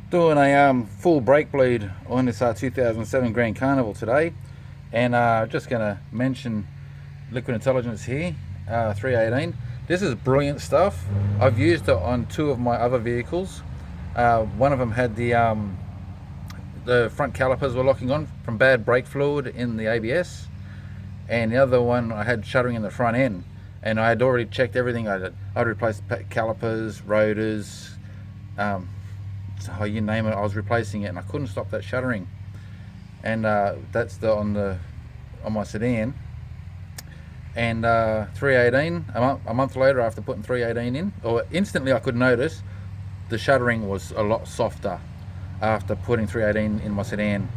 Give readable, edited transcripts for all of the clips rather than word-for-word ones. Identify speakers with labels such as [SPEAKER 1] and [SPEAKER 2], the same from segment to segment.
[SPEAKER 1] Doing a full brake bleed on this 2007 Grand Carnival today, and just going to mention Liquid Intelligence here, 318. This is brilliant stuff. I've used it on two of my other vehicles. One of them had the front calipers were locking on from bad brake fluid in the ABS, and the other one I had shuttering in the front end, and I had already checked everything. I'd replaced calipers, rotors, so you name it, I was replacing it, and I couldn't stop that shuttering. And that's on my sedan. And 318, a month later, after putting 318 in, or instantly I could notice the shuttering was a lot softer after putting 318 in my sedan.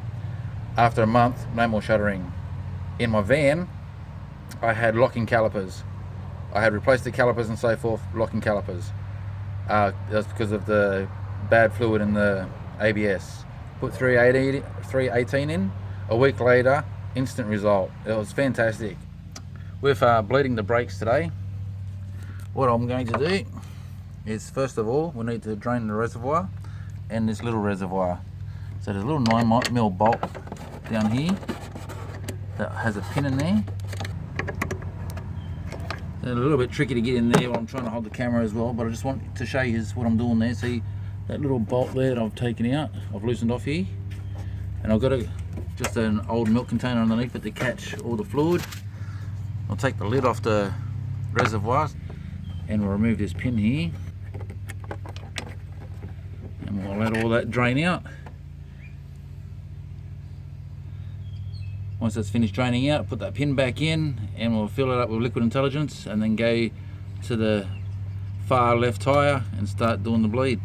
[SPEAKER 1] After a month, no more shuttering. In my van, I had locking calipers. I had replaced the calipers and so forth, locking calipers. That's because of the bad fluid in the ABS. Put 318 in, a week later, instant result. It was fantastic. With bleeding the brakes today, what I'm going to do is, first of all, we need to drain the reservoir and this little reservoir. So there's a little 9mm bolt down here that has a pin in there. It's a little bit tricky to get in there while I'm trying to hold the camera as well, but I just want to show you what I'm doing there. See that little bolt there that I've taken out, I've loosened off here, and I've got just an old milk container underneath it to catch all the fluid. I'll take the lid off the reservoir and we'll remove this pin here, and we'll let all that drain out. Once that's finished draining out, put that pin back in and we'll fill it up with Liquid Intelligence, and then go to the far left tyre and start doing the bleed.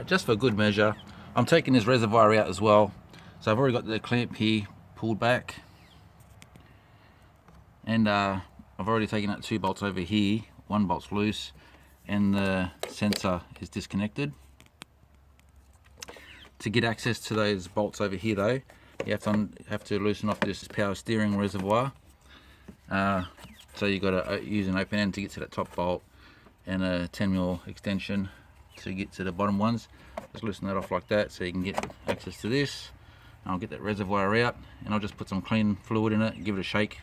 [SPEAKER 1] Just for good measure, I'm taking this reservoir out as well. So I've already got the clamp here pulled back, and I've already taken out 2 bolts over here. 1 bolt's loose and the sensor is disconnected. To get access to those bolts over here though, you have to loosen off this power steering reservoir. So you've got to use an open end to get to that top bolt, and a 10mm extension to get to the bottom ones. Just loosen that off like that so you can get access to this. And I'll get that reservoir out, and I'll just put some clean fluid in it, give it a shake,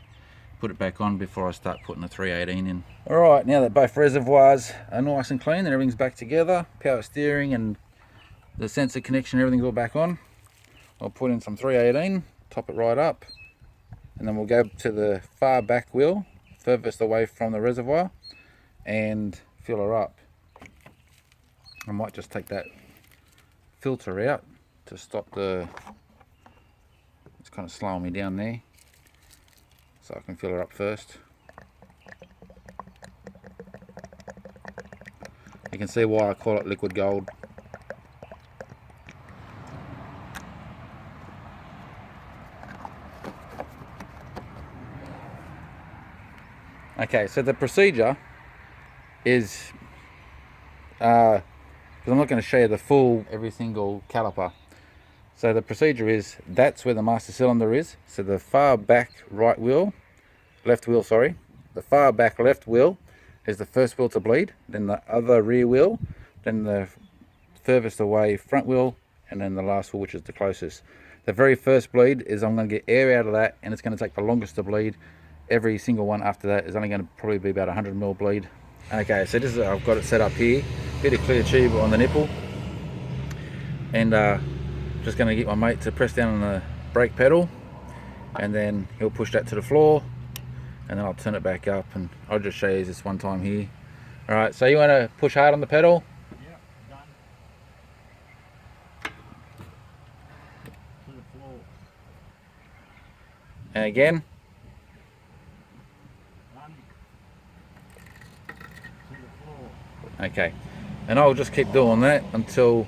[SPEAKER 1] put it back on before I start putting the 318 in. Alright, now that both reservoirs are nice and clean and everything's back together, power steering and the sensor connection, everything's all back on, I'll put in some 318, top it right up, and then we'll go to the far back wheel, furthest away from the reservoir, and fill her up. I might just take that filter out to stop it's kind of slowing me down there, so I can fill her up first. You can see why I call it liquid gold. Okay, so the procedure is, because I'm not going to show you the full every single caliper. So the procedure is, that's where the master cylinder is. So the far back left wheel, the far back left wheel is the first wheel to bleed, then the other rear wheel, then the furthest away front wheel, and then the last wheel, which is the closest. The very first bleed is, I'm going to get air out of that, and it's going to take the longest to bleed. Every single one after that is only going to probably be about 100mm bleed. Okay, so this is, I've got it set up here, bit of clear tube on the nipple, and just going to get my mate to press down on the brake pedal, and then he'll push that to the floor, and then I'll turn it back up, and I'll just show you this one time here. Alright, so you want to push hard on the pedal?
[SPEAKER 2] Yeah, done. To the floor.
[SPEAKER 1] And again.
[SPEAKER 2] Done. To the floor.
[SPEAKER 1] Okay, and I'll just keep doing that until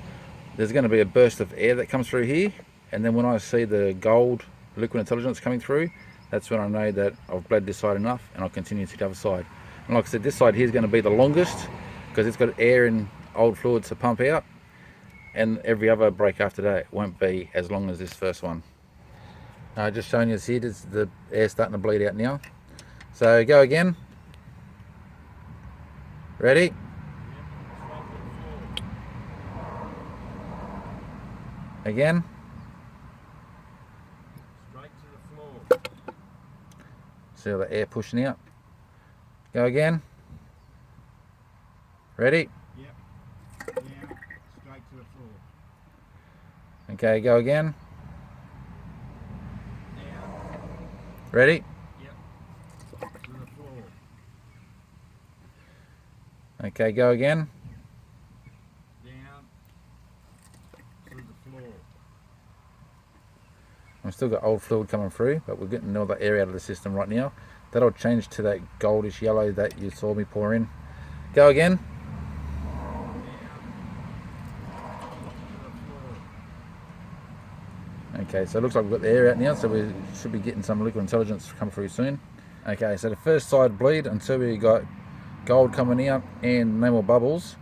[SPEAKER 1] there's going to be a burst of air that comes through here, and then when I see the gold Liquid Intelligence coming through, that's when I know that I've bled this side enough, and I'll continue to the other side. And like I said, this side here is going to be the longest because it's got air and old fluid to pump out, and every other break after that won't be as long as this first one. Just showing you here, there's the air starting to bleed out now. So go again. Ready? Again.
[SPEAKER 2] Straight to the floor.
[SPEAKER 1] See all the air pushing out. Go again. Ready?
[SPEAKER 2] Yep. Now, straight to the floor.
[SPEAKER 1] Okay, go again.
[SPEAKER 2] Now,
[SPEAKER 1] Ready?
[SPEAKER 2] yep. To the floor.
[SPEAKER 1] Okay, go again.
[SPEAKER 2] Down. To the floor.
[SPEAKER 1] We've still got old fluid coming through, but we're getting all the air out of the system right now. That'll change to that goldish yellow that you saw me pour in. Go again. Okay, so it looks like we've got the air out now, so we should be getting some liquid intelligence come through soon. Okay, so the first side bleed until we got gold coming out and no more bubbles,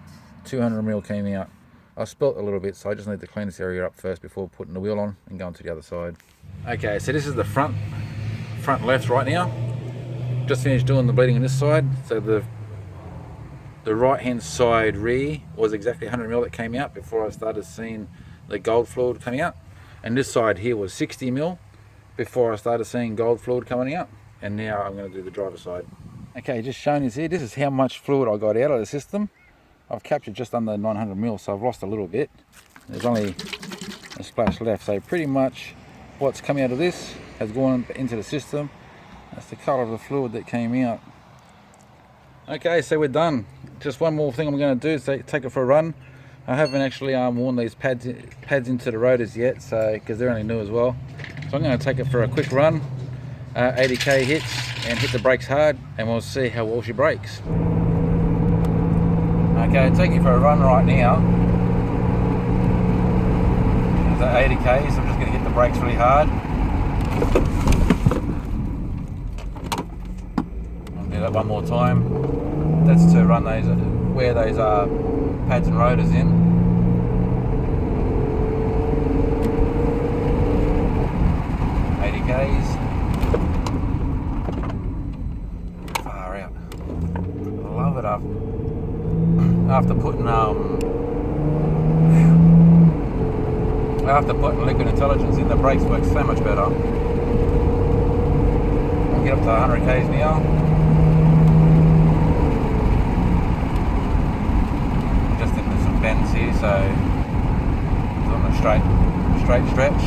[SPEAKER 1] 200ml came out. I spilt a little bit, so I just need to clean this area up first before putting the wheel on and going to the other side. Okay, so this is the front left right now. Just finished doing the bleeding on this side, so the right hand side rear was exactly 100ml that came out before I started seeing the gold fluid coming out. And this side here was 60ml before I started seeing gold fluid coming out. And now I'm going to do the driver's side. Okay, just showing you here, this is how much fluid I got out of the system. I've captured just under 900ml, so I've lost a little bit. There's only a splash left, so pretty much what's coming out of this has gone into the system. That's the colour of the fluid that came out. Okay, so we're done. Just one more thing I'm going to do is take it for a run. I haven't actually worn these pads into the rotors yet, so because they're only new as well. So I'm going to take it for a quick run, 80k hits, and hit the brakes hard, and we'll see how well she brakes. Okay, taking for a run right now. It's at 80k, so I'm just going to hit the brakes really hard. I'll do that one more time. That's to run those, wear those pads and rotors in. Far out. I love it after putting liquid intelligence in, the brakes work so much better. I'll get up to 100k's now. Just into some bends here, so it's on a straight stretch.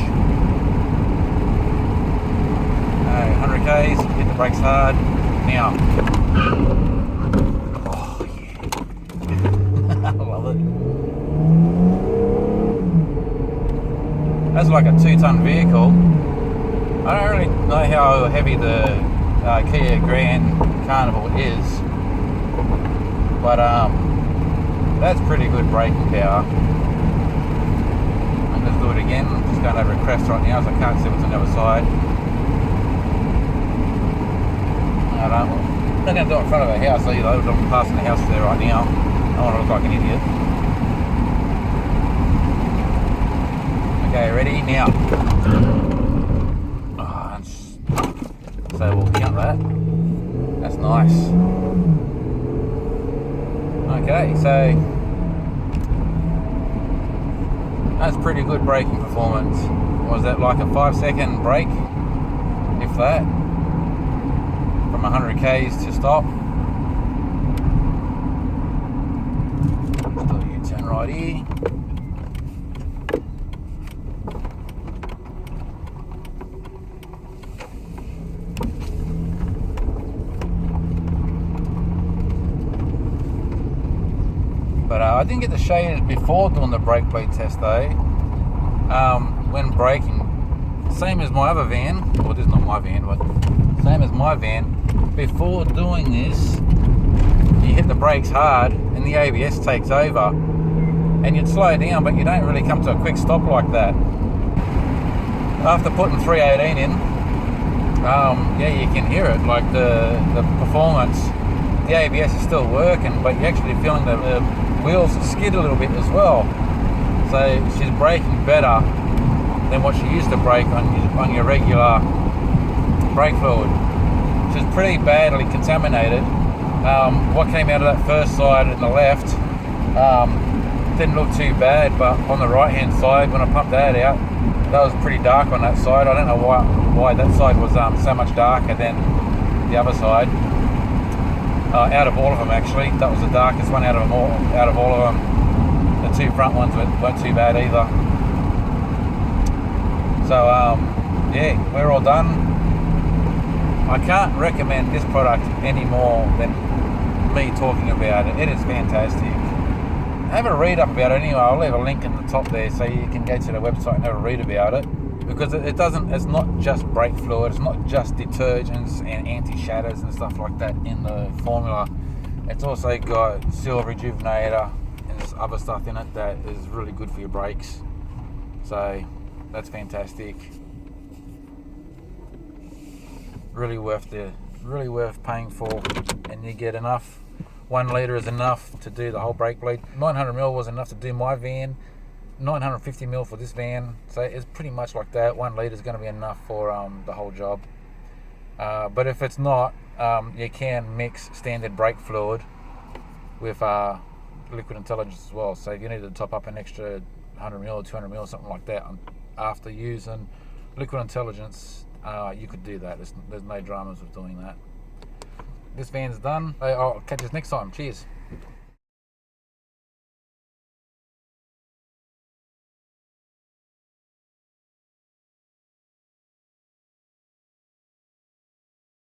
[SPEAKER 1] 100k's, hit the brakes hard now. Oh yeah, I love it. That's like a 2-ton vehicle. I don't really know how heavy the Kia Grand Carnival is, but that's pretty good braking power. I'll just do it again. I'm just going over a crest right now, so I can't see what's on the other side. I'm not going to do it in front of a house either. I'm passing the house there right now. I don't want to look like an idiot. Okay, ready? Now. Oh, so we'll count that. That's nice. Okay, so that's pretty good braking performance. Was that like a 5-second brake? If that? From 100k's to stop. Let's do a U-turn right here. But I didn't get to show you before doing the brake bleed test though. When braking, same as my other van, well this is not my van, but same as my van, before doing this, you hit the brakes hard and the ABS takes over. And you'd slow down, but you don't really come to a quick stop like that. After putting 318 in, yeah, you can hear it, like the performance. The ABS is still working, but you're actually feeling the wheels skid a little bit as well. So she's braking better than what she used to brake on your regular brake fluid. She's pretty badly contaminated. What came out of that first side on the left, didn't look too bad, but on the right hand side when I pumped that out, that was pretty dark on that side. I don't know why that side was so much darker than the other side. Out of all of them, actually, that was the darkest one out of all of them. The two front ones weren't too bad either. So yeah, we're all done. I can't recommend this product any more than me talking about it. It is fantastic. Have a read up about it anyway. I'll leave a link in the top there so you can go to the website and have a read about it, because it's not just brake fluid, it's not just detergents and anti-shatters and stuff like that in the formula. It's also got seal rejuvenator and there's other stuff in it that is really good for your brakes. So that's fantastic. Really worth paying for, and you get enough. 1 litre is enough to do the whole brake bleed. 900ml was enough to do my van. 950ml for this van. So it's pretty much like that. 1 litre is going to be enough for the whole job. But if it's not, you can mix standard brake fluid with liquid intelligence as well. So if you need to top up an extra 100ml or 200ml, something like that, after using liquid intelligence, you could do that. There's no dramas with doing that. This van's done. I'll catch us next time. Cheers.